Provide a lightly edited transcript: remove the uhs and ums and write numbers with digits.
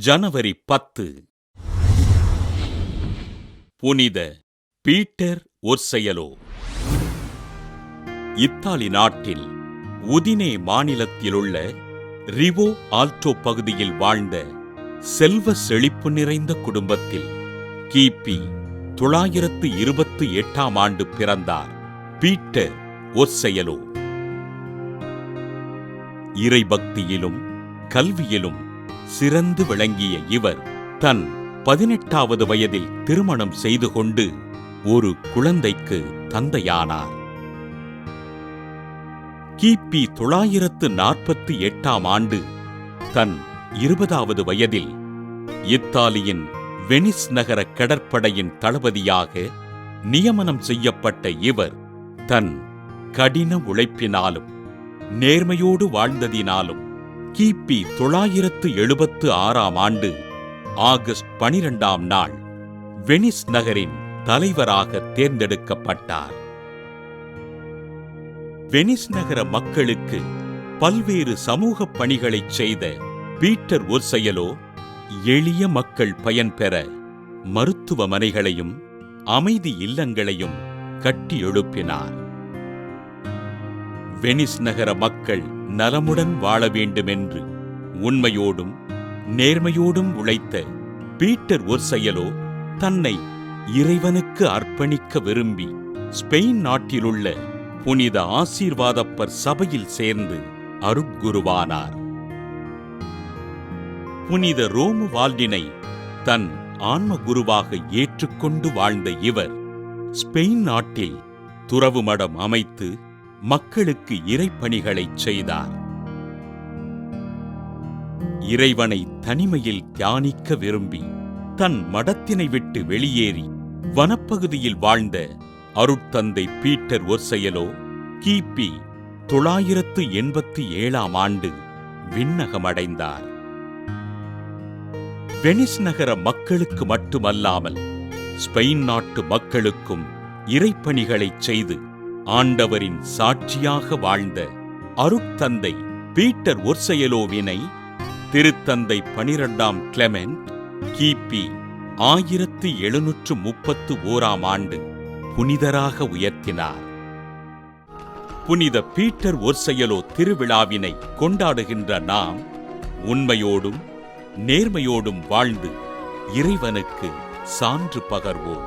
ஜனவரி 10. புனித Peter ஒர்செயலோ. Italy நாட்டில் உதினே மாநிலத்திலுள்ள ரிவோ ஆல்டோ பகுதியில் வாழ்ந்த செல்வ செழிப்பு நிறைந்த குடும்பத்தில் கிபி 928ஆம் ஆண்டு பிறந்தார் பீட்டர் ஒர்செயலோ. இறைபக்தியிலும் கல்வியிலும் சிறந்து விளங்கிய இவர் தன் 18வது வயதில் திருமணம் செய்து கொண்டு ஒரு குழந்தைக்கு தந்தையானார். கிபி 948ஆம் ஆண்டு தன் 20வது வயதில் இத்தாலியின் வெனிஸ் நகர கடற்படையின் தளபதியாக நியமனம் செய்யப்பட்ட இவர் தன் கடின உழைப்பினாலும் நேர்மையோடு வாழ்ந்ததினாலும் கிபி 976ஆம் ஆண்டு ஆகஸ்ட் 12ஆம் நாள் வெனிஸ் நகரின் தலைவராக தேர்ந்தெடுக்கப்பட்டார். வெனிஸ் நகர மக்களுக்கு பல்வேறு சமூக பணிகளைச் செய்த பீட்டர் ஒர்செயலோ எளிய மக்கள் பயன்பெற மருத்துவமனைகளையும் அமைதி இல்லங்களையும் கட்டி எழுப்பினார். வெனிஸ் நகர மக்கள் நலமுடன் வாழ வேண்டுமென்று உண்மையோடும் நேர்மையோடும் உழைத்த பீட்டர் ஒர்செயலோ தன்னை இறைவனுக்கு அர்ப்பணிக்க விரும்பி ஸ்பெயின் நாட்டிலுள்ள புனித ஆசீர்வாதப்பர் சபையில் சேர்ந்து அருட்குருவானார். புனித ரோமு வால்டினை தன் ஆன்ம குருவாக ஏற்றுக்கொண்டு வாழ்ந்த இவர் ஸ்பெயின் நாட்டில் துறவு மடம் அமைத்து மக்களுக்கு இறைப்பணிகளைச் செய்தார். இறைவனை தனிமையில் தியானிக்க விரும்பி தன் மடத்தினை விட்டு வெளியேறி வனப்பகுதியில் வாழ்ந்த அருட்தந்தை பீட்டர் ஒர்செயலோ கிபி 987ஆம் ஆண்டு விண்ணகமடைந்தார். வெனிஸ் நகர மக்களுக்கு மட்டுமல்லாமல் ஸ்பெயின் நாட்டு மக்களுக்கும் இறைப்பணிகளைச் செய்து ஆண்டவரின் சாட்சியாக வாழ்ந்த அருட்தந்தை பீட்டர் ஒர்செயலோவினை திருத்தந்தை 12ஆம் கிளெமெண்ட் கிபி 1731ஆம் ஆண்டு புனிதராக உயர்த்தினார். புனித பீட்டர் ஒர்செயலோ திருவிழாவினை கொண்டாடுகின்ற நாம் உண்மையோடும் நேர்மையோடும் வாழ்ந்து இறைவனுக்கு சான்று பகர்வோம்.